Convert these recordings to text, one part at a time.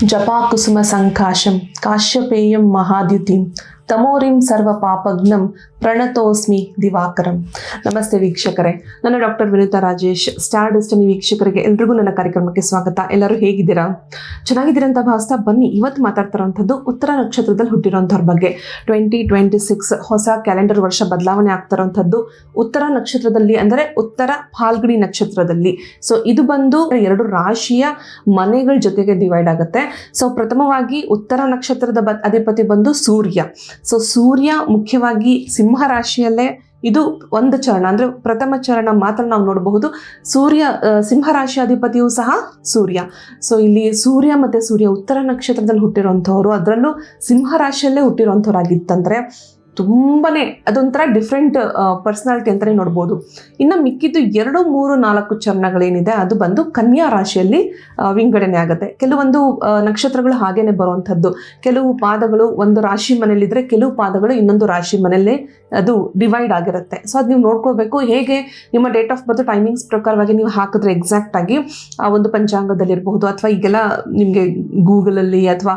ಜಪಾಕುಸುಮ ಸಂಕಾಶಂ ಕಾಶ್ಯಪೇಯಂ ಮಹಾದ್ಯುತಿಂ ತಮೋರಿಂ ಸರ್ವ ಪಾಪಗ್ನಂ ಪ್ರಣತೋಸ್ಮಿ ದಿವಾಕರಂ. ನಮಸ್ತೆ ವೀಕ್ಷಕರೇ, ನಾನು doctor Vinutha Rajesh. Star Destiny ವೀಕ್ಷಕರಿಗೆ ಎಲ್ರಿಗೂ ನನ್ನ ಕಾರ್ಯಕ್ರಮಕ್ಕೆ ಸ್ವಾಗತ. ಎಲ್ಲರೂ ಹೇಗಿದ್ದೀರಾ? ಚೆನ್ನಾಗಿದ್ದೀರಾ ಅಂತ ಭಾವಿಸ್ತಾ ಬನ್ನಿ. ಇವತ್ತು ಮಾತಾಡ್ತಿರೋಂಥದ್ದು ಉತ್ತರ ನಕ್ಷತ್ರದಲ್ಲಿ ಹುಟ್ಟಿರೋಂಥವ್ರ ಬಗ್ಗೆ. 2026 ಹೊಸ ಕ್ಯಾಲೆಂಡರ್ ವರ್ಷ ಬದಲಾವಣೆ ಆಗ್ತಿರೋಂಥದ್ದು ಉತ್ತರ ನಕ್ಷತ್ರದಲ್ಲಿ, ಅಂದರೆ ಉತ್ತರ ಫಾಲ್ಗುಣಿ ನಕ್ಷತ್ರದಲ್ಲಿ. ಸೊ ಇದು ಬಂದು 2 ರಾಶಿಯ ಮನೆಗಳ ಜೊತೆಗೆ ಡಿವೈಡ್ ಆಗುತ್ತೆ. ಸೊ ಪ್ರಥಮವಾಗಿ ಉತ್ತರ ನಕ್ಷತ್ರದ ಅಧಿಪತಿ ಬಂದು ಸೂರ್ಯ. ಸೊ ಸೂರ್ಯ ಮುಖ್ಯವಾಗಿ ಸಿಂಹ ರಾಶಿಯಲ್ಲೇ ಇದು ಒಂದು ಚರಣ, ಅಂದ್ರೆ ಪ್ರಥಮ ಚರಣ ಮಾತ್ರ ನಾವು ನೋಡಬಹುದು. ಸೂರ್ಯ ಸಿಂಹ ರಾಶಿ ಅಧಿಪತಿಯೂ ಸಹ ಸೂರ್ಯ. ಸೊ ಇಲ್ಲಿ ಸೂರ್ಯ ಮತ್ತೆ ಸೂರ್ಯ ಉತ್ತರ ನಕ್ಷತ್ರದಲ್ಲಿ ಹುಟ್ಟಿರೋಂಥವ್ರು, ಅದರಲ್ಲೂ ಸಿಂಹ ರಾಶಿಯಲ್ಲೇ ಹುಟ್ಟಿರೋಂಥವ್ರಾಗಿತ್ತಂದ್ರೆ ತುಂಬಾನೇ ಅದೊಂಥರ ಡಿಫ್ರೆಂಟ್ ಪರ್ಸನಾಲಿಟಿ ಅಂತಾನೆ ನೋಡ್ಬೋದು. ಇನ್ನು ಮಿಕ್ಕಿದ್ದು 2, 3, 4 ಚರಣಗಳೇನಿದೆ ಅದು ಬಂದು ಕನ್ಯಾ ರಾಶಿಯಲ್ಲಿ ವಿಂಗಡಣೆ ಆಗುತ್ತೆ. ಕೆಲವೊಂದು ನಕ್ಷತ್ರಗಳು ಹಾಗೇನೆ ಬರುವಂಥದ್ದು. ಕೆಲವು ಪಾದಗಳು ಒಂದು ರಾಶಿ ಮನೆಯಲ್ಲಿದ್ರೆ ಕೆಲವು ಪಾದಗಳು ಇನ್ನೊಂದು ರಾಶಿ ಮನೆಯಲ್ಲೇ ಅದು ಡಿವೈಡ್ ಆಗಿರುತ್ತೆ. ಸೊ ಅದು ನೀವು ನೋಡ್ಕೋಬೇಕು. ಹೇಗೆ ನಿಮ್ಮ ಡೇಟ್ ಆಫ್ ಬರ್ತ್ ಟೈಮಿಂಗ್ಸ್ ಪ್ರಕಾರವಾಗಿ ನೀವು ಹಾಕಿದ್ರೆ ಎಕ್ಸಾಕ್ಟ್ ಆಗಿ ಆ ಒಂದು ಪಂಚಾಂಗದಲ್ಲಿರಬಹುದು, ಅಥವಾ ಈಗೆಲ್ಲ ನಿಮಗೆ ಗೂಗಲಲ್ಲಿ ಅಥವಾ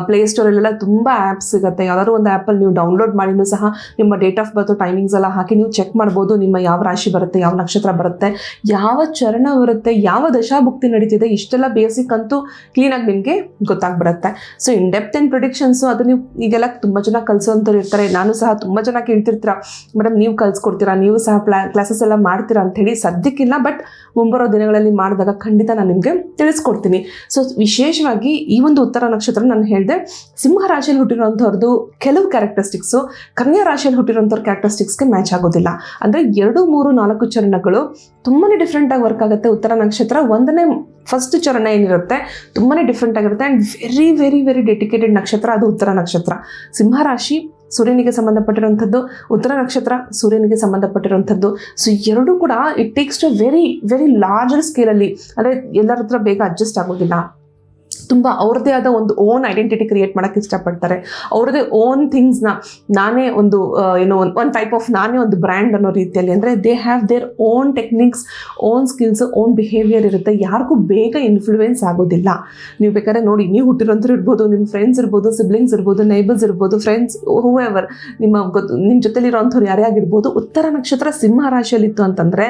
ಪ್ಲೇಸ್ಟೋರಲ್ಲೆಲ್ಲ ತುಂಬ ಆ್ಯಪ್ಸ್ ಸಿಗುತ್ತೆ. ಯಾವ್ದಾದ್ರು ಒಂದು ಆ್ಯಪಲ್ಲಿ ನೀವು ಡೌನ್ಲೋಡ್ ಮಾಡಿನೂ ಸಹ ನಿಮ್ಮ ಡೇಟ್ ಆಫ್ ಬರ್ತ್ ಟೈಮಿಂಗ್ಸ್ ಎಲ್ಲ ಹಾಕಿ ನೀವು ಚೆಕ್ ಮಾಡ್ಬೋದು. ನಿಮ್ಮ ಯಾವ ರಾಶಿ ಬರುತ್ತೆ, ಯಾವ ನಕ್ಷತ್ರ ಬರುತ್ತೆ, ಯಾವ ಚರಣ ಬರುತ್ತೆ, ಯಾವ ದಶಾಭುಕ್ತಿ ನಡೀತಿದೆ, ಇಷ್ಟೆಲ್ಲ ಬೇಸಿಕ್ ಅಂತೂ ಕ್ಲೀನಾಗಿ ನಿಮಗೆ ಗೊತ್ತಾಗ್ಬಿಡುತ್ತೆ. ಸೊ ಇನ್ ಡೆಪ್ತ್ ಆ್ಯಂಡ್ ಪ್ರಿಡಿಕ್ಷನ್ಸು ಅದು ನೀವು ಈಗೆಲ್ಲ ತುಂಬ ಜನ ಕಲಿಸೋಂಥವ್ರು ಇರ್ತಾರೆ. ನಾನು ಸಹ ತುಂಬ ಜನ ಕೇಳ್ತಿರ್ತೀರ, ಮೇಡಮ್ ನೀವು ಕಲಿಸ್ಕೊಡ್ತೀರಾ, ನೀವು ಸಹ ಕ್ಲಾಸಸ್ ಎಲ್ಲ ಮಾಡ್ತೀರಾ ಅಂತ ಹೇಳಿ. ಸದ್ಯಕ್ಕಿಲ್ಲ, ಬಟ್ ಮುಂಬರೋ ದಿನಗಳಲ್ಲಿ ಮಾಡಿದಾಗ ಖಂಡಿತ ನಾನು ನಿಮಗೆ ತಿಳಿಸ್ಕೊಡ್ತೀನಿ. ಸೊ ವಿಶೇಷವಾಗಿ ಈ ಒಂದು ಉತ್ತರ ನಕ್ಷತ್ರ ನಾನು ಹೇಳಿದೆ, ಸಿಂಹ ರಾಶಿಯಲ್ಲಿ ಹುಟ್ಟಿರುವಂಥವ್ರದ್ದು ಕೆಲವು ಕ್ಯಾರೆಕ್ಟರಿಸ್ಟಿಕ್ಸು ಕನ್ಯಾ ರಾಶಿಯಲ್ಲಿ ಹುಟ್ಟಿರುವಂಥವ್ರ ಕ್ಯಾರೆಕ್ಟರಿಸ್ಟಿಕ್ಸ್ಗೆ ಮ್ಯಾಚ್ ಆಗೋದಿಲ್ಲ. ಅಂದರೆ 2, 3, 4 ಚರಣಗಳು ತುಂಬಾ ಡಿಫ್ರೆಂಟ್ ಆಗಿ ವರ್ಕ್ ಆಗುತ್ತೆ. ಉತ್ತರ ನಕ್ಷತ್ರ ಒಂದನೇ ಫಸ್ಟ್ ಚರಣ ಏನಿರುತ್ತೆ ತುಂಬಾ ಡಿಫ್ರೆಂಟ್ ಆಗಿರುತ್ತೆ. And very very very dedicated ನಕ್ಷತ್ರ ಅದು ಉತ್ತರ ನಕ್ಷತ್ರ. ಸಿಂಹ ರಾಶಿ ಸೂರ್ಯನಿಗೆ ಸಂಬಂಧಪಟ್ಟಿರುವಂಥದ್ದು, ಉತ್ತರ ನಕ್ಷತ್ರ ಸೂರ್ಯನಿಗೆ ಸಂಬಂಧಪಟ್ಟಿರುವಂಥದ್ದು. ಸೊ ಎರಡೂ ಕೂಡ it takes to very very larger ಸ್ಕೇಲಲ್ಲಿ, ಅಂದರೆ ಎಲ್ಲರ ಹತ್ರ ಬೇಗ ಅಡ್ಜಸ್ಟ್ ಆಗೋದಿಲ್ಲ. ತುಂಬ ಅವ್ರದ್ದೇ ಆದ ಒಂದು ಓನ್ ಐಡೆಂಟಿಟಿ ಕ್ರಿಯೇಟ್ ಮಾಡೋಕ್ಕೆ ಇಷ್ಟಪಡ್ತಾರೆ. ಅವ್ರದ್ದೇ ಓನ್ ಥಿಂಗ್ಸ್ನ ನಾನೇ ಒಂದು ಒಂದು ಟೈಪ್ ಆಫ್ ನಾನೇ ಒಂದು ಬ್ರ್ಯಾಂಡ್ ಅನ್ನೋ ರೀತಿಯಲ್ಲಿ, ಅಂದರೆ they have their own techniques, own skills, own behaviour ಇರುತ್ತೆ. ಯಾರಿಗೂ ಬೇಗ ಇನ್ಫ್ಲೂಯೆನ್ಸ್ ಆಗೋದಿಲ್ಲ. ನೀವು ಬೇಕಾದ್ರೆ ನೋಡಿ, ನೀವು ಹುಟ್ಟಿರೋಂಥವ್ರು ಇರ್ಬೋದು, ನಿಮ್ಮ ಫ್ರೆಂಡ್ಸ್ ಇರ್ಬೋದು, ಸಿಬ್ಲಿಂಗ್ಸ್ ಇರ್ಬೋದು, ನೈಬರ್ಸ್ ಇರ್ಬೋದು, ಫ್ರೆಂಡ್ಸ್ ಹೂಎವರ್, ನಿಮ್ಮ ಜೊತೆಲಿರೋಂಥವ್ರು ಯಾರೇ ಆಗಿರ್ಬೋದು, ಉತ್ತರ ನಕ್ಷತ್ರ ಸಿಂಹ ರಾಶಿಯಲ್ಲಿತ್ತು ಅಂತಂದರೆ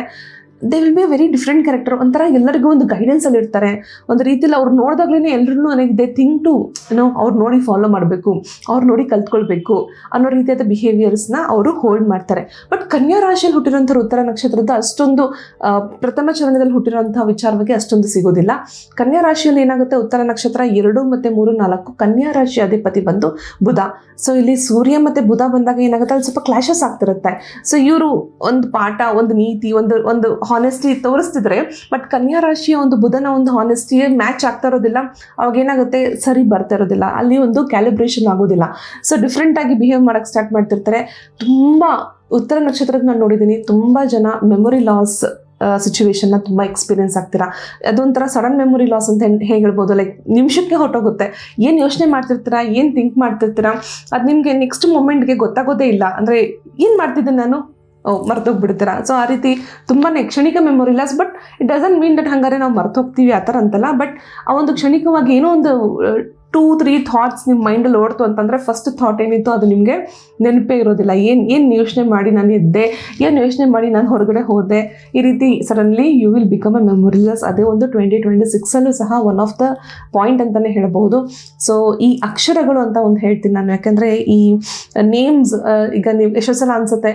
they will be a very different character. ಒಂಥರ ಎಲ್ಲರಿಗೂ ಒಂದು ಗೈಡೆನ್ಸಲ್ಲಿ ಇರ್ತಾರೆ. ಒಂದು ರೀತಿಯಲ್ಲಿ ಅವ್ರು ನೋಡಿದಾಗ್ಲೇ ಎಲ್ಲರೂ ನನಗೆ ದೇ ಥಿಂಕ್ ಟು ಅವ್ರು ನೋಡಿ ಫಾಲೋ ಮಾಡಬೇಕು, ಅವ್ರು ನೋಡಿ ಕಲ್ತ್ಕೊಳ್ಬೇಕು ಅನ್ನೋ ರೀತಿಯಾದ ಬಿಹೇವಿಯರ್ಸ್ನ ಅವರು ಹೋಲ್ಡ್ ಮಾಡ್ತಾರೆ. ಬಟ್ ಕನ್ಯಾ ರಾಶಿಯಲ್ಲಿ ಹುಟ್ಟಿರೋಂಥವ್ರು ಉತ್ತರ ನಕ್ಷತ್ರದ ಅಷ್ಟೊಂದು ಪ್ರಥಮ ಚರಣದಲ್ಲಿ ಹುಟ್ಟಿರೋಂಥ ವಿಚಾರವಾಗಿ ಅಷ್ಟೊಂದು ಸಿಗೋದಿಲ್ಲ. ಕನ್ಯಾ ರಾಶಿಯಲ್ಲಿ ಏನಾಗುತ್ತೆ, ಉತ್ತರ ನಕ್ಷತ್ರ 2 ಮತ್ತು 3, 4 ಕನ್ಯಾ ರಾಶಿ ಅಧಿಪತಿ ಬಂದು ಬುಧ. ಸೊ ಇಲ್ಲಿ ಸೂರ್ಯ ಮತ್ತು ಬುಧ ಬಂದಾಗ ಏನಾಗುತ್ತೆ, ಅಲ್ಲಿ ಸ್ವಲ್ಪ ಕ್ಲಾಶಸ್ ಆಗ್ತಿರುತ್ತೆ. ಸೊ ಇವರು ಒಂದು ಪಾಠ, ಒಂದು ನೀತಿ, ಒಂದು ಹಾನೆಸ್ಟಿ ತೋರಿಸ್ತಿದ್ರೆ, ಬಟ್ ಕನ್ಯಾ ರಾಶಿಯ ಒಂದು ಬುಧನ ಒಂದು ಹಾನೆಸ್ಟಿ ಮ್ಯಾಚ್ ಆಗ್ತಾ ಇರೋದಿಲ್ಲ. ಅವಾಗ ಏನಾಗುತ್ತೆ, ಸರಿ ಬರ್ತಾ ಇರೋದಿಲ್ಲ, ಅಲ್ಲಿ ಒಂದು ಕ್ಯಾಲಿಬ್ರೇಷನ್ ಆಗೋದಿಲ್ಲ. ಸೊ ಡಿಫ್ರೆಂಟಾಗಿ ಬಿಹೇವ್ ಮಾಡೋಕ್ಕೆ ಸ್ಟಾರ್ಟ್ ಮಾಡ್ತಿರ್ತಾರೆ. ತುಂಬ ಉತ್ತರ ನಕ್ಷತ್ರದ ನಾನು ನೋಡಿದ್ದೀನಿ, ತುಂಬ ಜನ ಮೆಮೊರಿ ಲಾಸ್ ಸಿಚುವೇಶನ್ನ ತುಂಬ ಎಕ್ಸ್ಪೀರಿಯನ್ಸ್ ಆಗ್ತೀರಾ. ಅದೊಂಥರ ಸಡನ್ ಮೆಮೊರಿ ಲಾಸ್ ಅಂತ ಹೇಗೆ ಹೇಳ್ಬೋದು. ಲೈಕ್ ನಿಮಿಷಕ್ಕೆ ಹೊರಟೋಗುತ್ತೆ. ಏನು ಯೋಚನೆ ಮಾಡ್ತಿರ್ತೀರಾ, ಏನು ಥಿಂಕ್ ಮಾಡ್ತಿರ್ತೀರಾ, ಅದು ನಿಮಗೆ ನೆಕ್ಸ್ಟ್ ಮೂಮೆಂಟ್ಗೆ ಗೊತ್ತಾಗೋದೇ ಇಲ್ಲ. ಅಂದರೆ ಏನು ಮಾಡ್ತಿದ್ದೆ ನಾನು, ಮರ್ತೋಗ್ಬಿಡ್ತೀರಾ. ಸೊ ಆ ರೀತಿ ತುಂಬಾ ಕ್ಷಣಿಕ memory loss. But it doesn't mean that ಹಂಗಾರೆ ನಾವು ಮರ್ತೋಗ್ತೀವಿ ಆ ಥರ ಅಂತಲ್ಲ. ಬಟ್ ಆ ಒಂದು ಕ್ಷಣಿಕವಾಗಿ ಏನೋ ಒಂದು 2-3 ಥಾಟ್ಸ್ ನಿಮ್ಮ ಮೈಂಡಲ್ಲಿ ಓಡ್ತು ಅಂತಂದರೆ ಫಸ್ಟ್ ಥಾಟ್ ಏನಿತ್ತು ಅದು ನಿಮಗೆ ನೆನಪೇ ಇರೋದಿಲ್ಲ. ಏನು ಯೋಚನೆ ಮಾಡಿ ನಾನು ಎದ್ದೆ, ಏನು ಯೋಚನೆ ಮಾಡಿ ನಾನು ಹೊರಗಡೆ ಹೋದೆ, ಈ ರೀತಿ suddenly you will become a memoryless. ಅದೇ ಒಂದು 2026 ಸಹ ಒನ್ ಆಫ್ ದ ಪಾಯಿಂಟ್ ಅಂತಲೇ ಹೇಳ್ಬೋದು. ಸೊ ಈ ಅಕ್ಷರಗಳು ಅಂತ ಒಂದು ಹೇಳ್ತೀನಿ ನಾನು, ಯಾಕೆಂದರೆ ಈ ನೇಮ್ಸ್ ಈಗ ನೀವು ಎಷ್ಟೋ ಸಲ ಅನಿಸುತ್ತೆ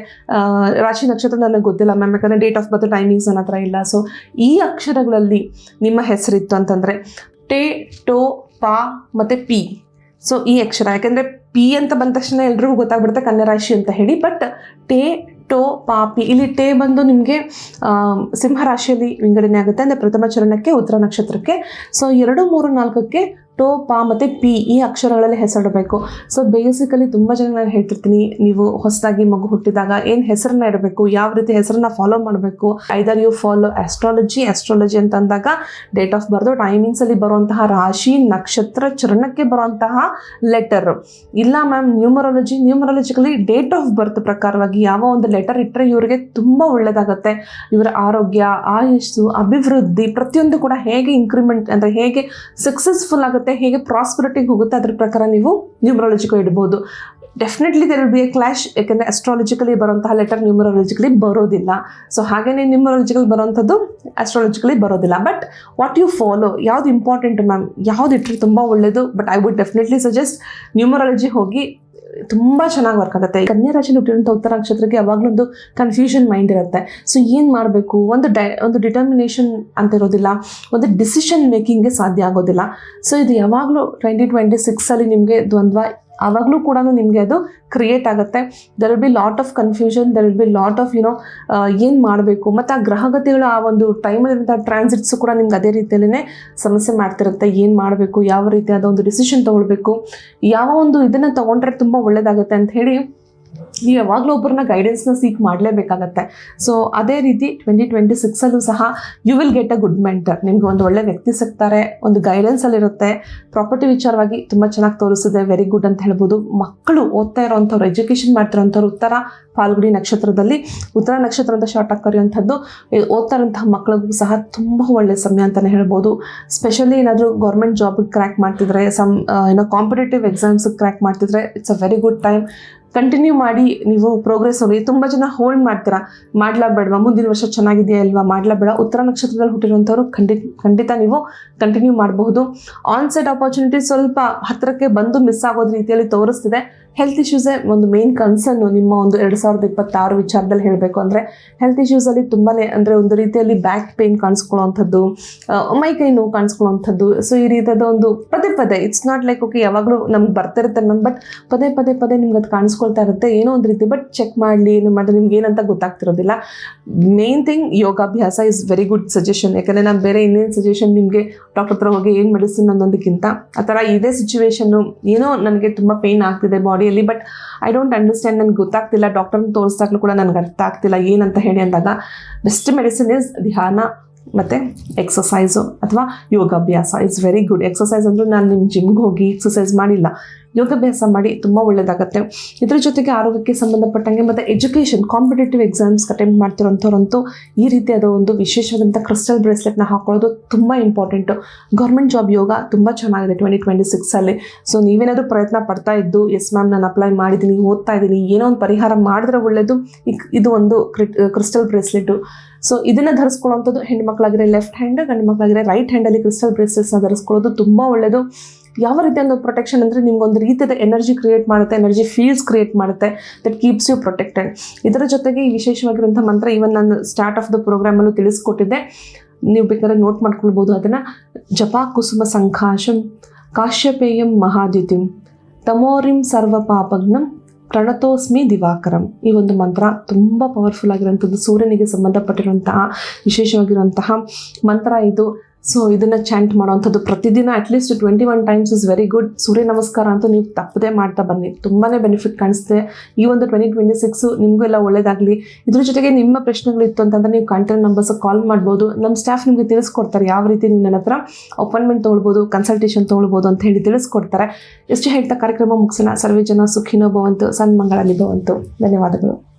ರಾಶಿ ನಕ್ಷತ್ರ ನನಗೆ ಗೊತ್ತಿಲ್ಲ ಮ್ಯಾಮ್, ಯಾಕಂದರೆ ಡೇಟ್ ಆಫ್ ಬರ್ತ್ ಟೈಮಿಂಗ್ಸ್ ನನ್ನ ಹತ್ರ ಇಲ್ಲ. ಸೊ ಈ ಅಕ್ಷರಗಳಲ್ಲಿ ನಿಮ್ಮ ಹೆಸರಿತ್ತು ಅಂತಂದರೆ ಟೆ, ಟೋ, ಪಾ ಮತ್ತು ಪಿ. ಸೊ ಈ ಅಕ್ಷರ, ಯಾಕೆಂದರೆ ಪಿ ಅಂತ ಬಂದ ತಕ್ಷಣ ಎಲ್ರಿಗೂ ಗೊತ್ತಾಗ್ಬಿಡುತ್ತೆ ಕನ್ಯಾ ರಾಶಿ ಅಂತ ಹೇಳಿ. ಬಟ್ ಟೆ, ಟೋ, ಪಾ, ಪಿ. ಇಲ್ಲಿ ಟೆ ಬಂದು ನಿಮಗೆ ಸಿಂಹ ರಾಶಿಯಲ್ಲಿ ವಿಂಗಡಣೆ ಆಗುತ್ತೆ, ಅಂದರೆ ಪ್ರಥಮ ಚರಣಕ್ಕೆ ಉತ್ತರ ನಕ್ಷತ್ರಕ್ಕೆ. ಸೊ 2, 3, 4ಕ್ಕೆ ಟೋ, ಪಾ ಮತ್ತು ಪಿ ಈ ಅಕ್ಷರಗಳಲ್ಲಿ ಹೆಸರಿಡಬೇಕು. ಸೊ ಬೇಸಿಕಲಿ ತುಂಬ ಜನ ನಾನು ಹೇಳ್ತಿರ್ತೀನಿ, ನೀವು ಹೊಸದಾಗಿ ಮಗು ಹುಟ್ಟಿದಾಗ ಏನು ಹೆಸರನ್ನ ಇಡಬೇಕು, ಯಾವ ರೀತಿ ಹೆಸರನ್ನ ಫಾಲೋ ಮಾಡಬೇಕು. ಐದರ್ ಯು ಫಾಲೋ ಆಸ್ಟ್ರಾಲಜಿ ಅಂತ ಅಂದಾಗ ಡೇಟ್ ಆಫ್ ಬರ್ತ್ ಟೈಮಿಂಗ್ಸಲ್ಲಿ ಬರುವಂತಹ ರಾಶಿ ನಕ್ಷತ್ರ ಚರಣಕ್ಕೆ ಬರುವಂತಹ ಲೆಟರ್. ಇಲ್ಲ ಮ್ಯಾಮ್ ನ್ಯೂಮರಾಲಜಿಕಲಿ ಡೇಟ್ ಆಫ್ ಬರ್ತ್ ಪ್ರಕಾರವಾಗಿ ಯಾವ ಒಂದು ಲೆಟರ್ ಇಟ್ಟರೆ ಇವರಿಗೆ ತುಂಬ ಒಳ್ಳೆಯದಾಗುತ್ತೆ. ಇವರ ಆರೋಗ್ಯ, ಆಯುಸ್ಸು, ಅಭಿವೃದ್ಧಿ ಪ್ರತಿಯೊಂದು ಕೂಡ ಹೇಗೆ ಇನ್ಕ್ರಿಮೆಂಟ್ ಅಂದರೆ ಹೇಗೆ ಸಕ್ಸಸ್ಫುಲ್ ಆಗುತ್ತೆ ಹೋಗುತ್ತೆ, ಹೇಗೆ ಪ್ರಾಸ್ಪರಿಟಿಗೆ ಹೋಗುತ್ತೆ, ಅದ್ರ ಪ್ರಕಾರ ನೀವು ನ್ಯೂಮರಾಲಜಿಕಲ್ ಇಡ್ಬೋದು. Definitely there will be a clash, ಯಾಕೆಂದರೆ ಅಸ್ಟ್ರಾಲಜಿಕಲಿ ಬರೋಂತಹ ಲೆಟರ್ ನ್ಯೂಮರಾಲಜಿಕಲಿ ಬರೋದಿಲ್ಲ. ಸೊ ಹಾಗೆಯೇ ನ್ಯೂಮರಾಲಜಿಕಲ್ ಬರೋವಂಥದ್ದು ಅಸ್ಟ್ರಾಲಜಿಕಲಿ ಬರೋದಿಲ್ಲ. ಬಟ್ ವಾಟ್ ಯು ಫಾಲೋ, ಯಾವ್ದು ಇಂಪಾರ್ಟೆಂಟ್ ಮ್ಯಾಮ್, ಯಾವ್ದು ಇಟ್ಟರೆ ತುಂಬ ಒಳ್ಳೆಯದು. But I would definitely suggest numerology ಹೋಗಿ, ತುಂಬ ಚೆನ್ನಾಗಿ ವರ್ಕ್ ಆಗುತ್ತೆ. ಕನ್ಯಾ ರಾಶಿಯಲ್ಲಿ ಹುಟ್ಟಿರುವಂಥ ಉತ್ತರ ನಕ್ಷತ್ರಕ್ಕೆ ಯಾವಾಗಲೂ ಒಂದು ಕನ್ಫ್ಯೂಷನ್ ಮೈಂಡ್ ಇರುತ್ತೆ. ಸೊ ಏನು ಮಾಡಬೇಕು, ಒಂದು ಡಿಟರ್ಮಿನೇಷನ್ ಅಂತ ಇರೋದಿಲ್ಲ, ಒಂದು ಡಿಸಿಷನ್ ಮೇಕಿಂಗ್ಗೆ ಸಾಧ್ಯ ಆಗೋದಿಲ್ಲ. ಸೊ ಇದು ಯಾವಾಗಲೂ 2026 ನಿಮಗೆ ದ್ವಂದ್ವ ಆವಾಗಲೂ ಕೂಡ ನಿಮಗೆ ಅದು ಕ್ರಿಯೇಟ್ ಆಗುತ್ತೆ. There will be lot of confusion, there will be lot of ಏನು ಮಾಡಬೇಕು, ಮತ್ತು ಆ ಗ್ರಹಗತಿಗಳ ಆ ಒಂದು ಟೈಮಲ್ಲಿರುವಂಥ ಟ್ರಾನ್ಸಿಟ್ಸು ಕೂಡ ನಿಮ್ಗೆ ಅದೇ ರೀತಿಯಲ್ಲೇ ಸಮಸ್ಯೆ ಮಾಡ್ತಿರುತ್ತೆ. ಏನು ಮಾಡಬೇಕು, ಯಾವ ರೀತಿಯಾದ ಒಂದು ಡಿಸಿಷನ್ ತೊಗೊಳ್ಬೇಕು, ಯಾವ ಒಂದು ಇದನ್ನು ತೊಗೊಂಡ್ರೆ ತುಂಬ ಒಳ್ಳೆಯದಾಗುತ್ತೆ ಅಂತ ಹೇಳಿ ನೀವು ಯಾವಾಗಲೂ ಒಬ್ಬರನ್ನ ಗೈಡೆನ್ಸ್ನ ಸೀಕ್ ಮಾಡಲೇಬೇಕಾಗತ್ತೆ. ಸೊ ಅದೇ ರೀತಿ 2026 ಸಹ you will get a good mentor. ನಿಮಗೆ ಒಂದು ಒಳ್ಳೆ ವ್ಯಕ್ತಿ ಸಿಗ್ತಾರೆ, ಒಂದು ಗೈಡೆನ್ಸಲ್ಲಿರುತ್ತೆ. ಪ್ರಾಪರ್ಟಿ ವಿಚಾರವಾಗಿ ತುಂಬ ಚೆನ್ನಾಗಿ ತೋರಿಸಿದೆ, ವೆರಿ ಗುಡ್ ಅಂತ ಹೇಳ್ಬೋದು. ಮಕ್ಕಳು ಓದ್ತಾ ಇರೋವಂಥವ್ರು, ಎಜುಕೇಷನ್ ಮಾಡ್ತಿರೋಂಥವ್ರು ಉತ್ತರ ಫಾಲ್ಗುಣಿ ನಕ್ಷತ್ರದಲ್ಲಿ, ಉತ್ತರ ನಕ್ಷತ್ರ ಅಂತ ಶಾರ್ಟ್ ಆಗಿ ಕರೆಯುವಂಥದ್ದು, ಓದ್ತಾ ಇರೋಂತಹ ಮಕ್ಕಳಿಗೂ ಸಹ ತುಂಬ ಒಳ್ಳೆಯ ಸಮಯ ಅಂತಲೇ ಹೇಳ್ಬೋದು. ಸ್ಪೆಷಲಿ ಏನಾದರೂ ಗೌರ್ಮೆಂಟ್ ಜಾಬಿಗೆ ಕ್ರ್ಯಾಕ್ ಮಾಡ್ತಿದ್ರೆ, ಕಾಂಪಿಟೇಟಿವ್ ಎಕ್ಸಾಮ್ಸಿಗೆ ಕ್ರ್ಯಾಕ್ ಮಾಡ್ತಿದ್ರೆ, it's a very good time. Continue ಮಾಡಿ, ನೀವು ಪ್ರೋಗ್ರೆಸ್ ಹೋಗಿ. ತುಂಬ ಜನ ಹೋಲ್ಡ್ ಮಾಡ್ತೀರಾ, ಮಾಡಲಾಬೇಡವಾ, ಮುಂದಿನ ವರ್ಷ ಚೆನ್ನಾಗಿದೆಯಾ ಇಲ್ವಾ, ಮಾಡಲಾಬೇಡ. ಉತ್ತರ ನಕ್ಷತ್ರದಲ್ಲಿ ಹುಟ್ಟಿರುವಂಥವ್ರು ಖಂಡಿತ ನೀವು ಕಂಟಿನ್ಯೂ ಮಾಡಬಹುದು. ಆನ್ಸೈಡ್ ಆಪರ್ಚುನಿಟಿ ಸ್ವಲ್ಪ ಹತ್ತಿರಕ್ಕೆ ಬಂದು ಮಿಸ್ ಆಗೋದು ರೀತಿಯಲ್ಲಿ ತೋರಿಸ್ತಿದೆ. ಹೆಲ್ತ್ ಇಶ್ಯೂಸೇ ಒಂದು ಮೇನ್ ಕನ್ಸರ್ನು ನಿಮ್ಮ ಒಂದು 2026 ವಿಚಾರದಲ್ಲಿ ಹೇಳಬೇಕು ಅಂದರೆ. ಹೆಲ್ತ್ ಇಶ್ಯೂಸಲ್ಲಿ ತುಂಬಾ ಅಂದರೆ ಒಂದು ರೀತಿಯಲ್ಲಿ ಬ್ಯಾಕ್ ಪೇಯ್ನ್ ಕಾಣಿಸ್ಕೊಳ್ಳೋವಂಥದ್ದು, ಮೈ ಕೈ ನೋವು ಕಾಣಿಸ್ಕೊಳ್ಳೋವಂಥದ್ದು. ಸೊ ಈ ರೀತಿಯಾದ ಒಂದು ಪದೇ ಇಟ್ಸ್ ನಾಟ್ ಲೈಕ್ ಓಕೆ ಯಾವಾಗಲೂ ನಮ್ಗೆ ಬರ್ತಿರುತ್ತೆ ಮ್ಯಾಮ್, ಬಟ್ ಪದೇ ನಿಮ್ಗೆ ಅದು ಕಾಣಿಸ್ಕೊಳ್ತಾ ಇರುತ್ತೆ ಏನೋ ಒಂದು ರೀತಿ. ಬಟ್ ಚೆಕ್ ಮಾಡಲಿ, ಏನು ಮಾಡಿದ್ರೆ ನಿಮ್ಗೆ ಏನಂತ ಗೊತ್ತಾಗ್ತಿರೋದಿಲ್ಲ. ಮೇನ್ ಥಿಂಗ್ ಯೋಗಾಭ್ಯಾಸ ಇಸ್ ವೆರಿ ಗುಡ್ ಸಜೆಷನ್. ಯಾಕಂದರೆ ನಾನು ಬೇರೆ ಇನ್ನೇನು ಸಜೆಷನ್ ನಿಮಗೆ ಡಾಕ್ಟರ್ ಹತ್ರ ಹೋಗಿ ಏನು ಮೆಡಿಸಿನ್ ಅನ್ನೋದಕ್ಕಿಂತ ಆ ಥರ ಇದೇ ಸಿಚುವೇಶನ್ನು, ಏನೋ ನನಗೆ ತುಂಬ ಪೇಯ್ನ್ ಆಗ್ತಿದೆ ಬಾಡಿಯಲ್ಲಿ, ಬಟ್ ಐ ಡೋಂಟ್ ಅಂಡರ್ಸ್ಟ್ಯಾಂಡ್, ನನಗೆ ಗೊತ್ತಾಗ್ತಿಲ್ಲ, ಡಾಕ್ಟರ್ನ ತೋರಿಸ್ದಾಗಲೂ ಕೂಡ ನನಗೆ ಅರ್ಥ ಆಗ್ತಿಲ್ಲ ಏನಂತ ಹೇಳಿ ಅಂದಾಗ ಬೆಸ್ಟ್ ಮೆಡಿಸಿನ್ ಇಸ್ ಧ್ಯಾನ ಮತ್ತು ಎಕ್ಸಸೈಸು ಅಥವಾ ಯೋಗಾಭ್ಯಾಸ. It's very good. ಎಕ್ಸಸೈಸ್ ಅಂದರೂ ನಾನು ನಿಮ್ಮ ಜಿಮ್ಗೆ ಹೋಗಿ ಎಕ್ಸಸೈಸ್ ಮಾಡಿಲ್ಲ, ಯೋಗಾಭ್ಯಾಸ ಮಾಡಿ, ತುಂಬ ಒಳ್ಳೆಯದಾಗತ್ತೆ. ಇದ್ರ ಜೊತೆಗೆ ಆರೋಗ್ಯಕ್ಕೆ ಸಂಬಂಧಪಟ್ಟಂಗೆ ಮತ್ತು ಎಜುಕೇಷನ್, ಕಾಂಪಿಟೇಟಿವ್ ಎಕ್ಸಾಮ್ಸ್ ಅಟೆಂಪ್ಟ್ ಮಾಡ್ತಿರೋಂಥವ್ರಂತೂ ಈ ರೀತಿಯಾದ ಒಂದು ವಿಶೇಷವಾದಂಥ ಕ್ರಿಸ್ಟಲ್ ಬ್ರೇಸ್ಲೆಟ್ನ ಹಾಕೊಳ್ಳೋದು ತುಂಬ ಇಂಪಾರ್ಟೆಂಟು. ಗೌರ್ಮೆಂಟ್ ಜಾಬ್ ಯೋಗ ತುಂಬ ಚೆನ್ನಾಗಿದೆ 2026. ಸೊ ನೀವೇನಾದರೂ ಪ್ರಯತ್ನ ಪಡ್ತಾ ಇದ್ದು, ಎಸ್ ಮ್ಯಾಮ್ ನಾನು ಅಪ್ಲೈ ಮಾಡಿದ್ದೀನಿ, ಓದ್ತಾ ಇದ್ದೀನಿ, ಏನೋ ಒಂದು ಪರಿಹಾರ ಮಾಡಿದ್ರೆ ಒಳ್ಳೆಯದು. ಇದು ಒಂದು ಕ್ರಿಸ್ಟಲ್ ಬ್ರೇಸ್ಲೆಟು. ಸೊ ಇದನ್ನು ಧರಿಸ್ಕೊಳ್ಳೋವಂಥದ್ದು ಹೆಣ್ಮಕ್ಳಾಗಿರೋ ಲೆಫ್ಟ್ ಹ್ಯಾಂಡ್, ಗಂಡು ಮಕ್ಕಳಾಗಿರೋ ರೈಟ್ ಹ್ಯಾಂಡಲ್ಲಿ ಕ್ರಿಸ್ಟಲ್ ಬ್ರೇಸ್ಲೆಟ್ಸ್ನ ಧರಿಸ್ಕೊಳ್ಳೋದು ತುಂಬ ಒಳ್ಳೆಯದು. ಯಾವ ರೀತಿಯ ಒಂದು ಪ್ರೊಟೆಕ್ಷನ್ ಅಂದರೆ ನಿಮ್ಗೊಂದು ರೀತಿಯಾದ ಎನರ್ಜಿ ಕ್ರಿಯೇಟ್ ಮಾಡುತ್ತೆ, ಎನರ್ಜಿ ಫೀಲ್ಡ್ಸ್ ಕ್ರಿಯೇಟ್ ಮಾಡುತ್ತೆ, ದಟ್ ಕೀಪ್ಸ್ ಯು ಪ್ರೊಟೆಕ್ಟೆಡ್. ಇದರ ಜೊತೆಗೆ ಈ ವಿಶೇಷವಾಗಿರುವಂಥ ಮಂತ್ರ ಈವನ್ ನಾನು ಸ್ಟಾರ್ಟ್ ಆಫ್ ದ ಪ್ರೋಗ್ರಾಮಲ್ಲೂ ತಿಳಿಸ್ಕೊಟ್ಟಿದ್ದೆ, ನೀವು ಬೇಕಾದ್ರೆ ನೋಟ್ ಮಾಡ್ಕೊಳ್ಬೋದು ಅದನ್ನು. ಜಪ ಕುಸುಮ ಸಂಕಾಶಂ ಕಾಶ್ಯಪೇಯಂ ಮಹಾದ್ಯುತಿಂ ತಮೋರಿಂ ಸರ್ವ ಪಾಪಗ್ನಂ ಪ್ರಣತೋಸ್ಮಿ ದಿವಾಕರಂ. ಈ ಒಂದು ಮಂತ್ರ ತುಂಬ ಪವರ್ಫುಲ್ ಆಗಿರುವಂಥದ್ದು, ಸೂರ್ಯನಿಗೆ ಸಂಬಂಧಪಟ್ಟಿರುವಂತಹ ವಿಶೇಷವಾಗಿರುವಂತಹ ಮಂತ್ರ ಇದು. ಸೊ ಇದನ್ನು ಚಾಂಟ್ ಮಾಡೋವಂಥದ್ದು ಪ್ರತಿದಿನ at least 21 times is very good. Surya namaskar ಅಂತೂ ನೀವು ತಪ್ಪದೇ ಮಾಡ್ತಾ ಬನ್ನಿ, ತುಂಬಾ ಬೆನಿಫಿಟ್ ಕಾಣಿಸುತ್ತೆ. ಈ ಒಂದು 2026 ನಿಮಗೂ ಎಲ್ಲ ಒಳ್ಳೇದಾಗಲಿ. ಇದ್ರ ಜೊತೆಗೆ ನಿಮ್ಮ ಪ್ರಶ್ನೆಗಳು ಇತ್ತು ಅಂತಂದರೆ ನೀವು ಕಾಂಟ್ಯಾಕ್ಟ್ ನಂಬರ್ಸ್ ಕಾಲ್ ಮಾಡ್ಬೋದು. ನಮ್ಮ ಸ್ಟಾಫ್ ನಿಮಗೆ ತಿಳಿಸ್ಕೊಡ್ತಾರೆ ಯಾವ ರೀತಿ ನೀವು ನನ್ನ ಹತ್ರ ಅಪಾಯಿಂಟ್ಮೆಂಟ್ ತೊಗೊಳ್ಬೋದು, ಕನ್ಸಲ್ಟೇಷನ್ ತೊಗೊಳ್ಬೋದು ಅಂತ ಹೇಳಿ ತಿಳಿಸ್ಕೊಡ್ತಾರೆ. ಎಷ್ಟು ಹೇಳ್ತಾ ಕಾರ್ಯಕ್ರಮ ಮುಗಿಸೋಣ. ಸರ್ವೇ ಜನ ಸುಖಿನೋ ಭವಂತು, ಸನ್ಮಂಗಳಲಿ ಭವಂತು. ಧನ್ಯವಾದಗಳು.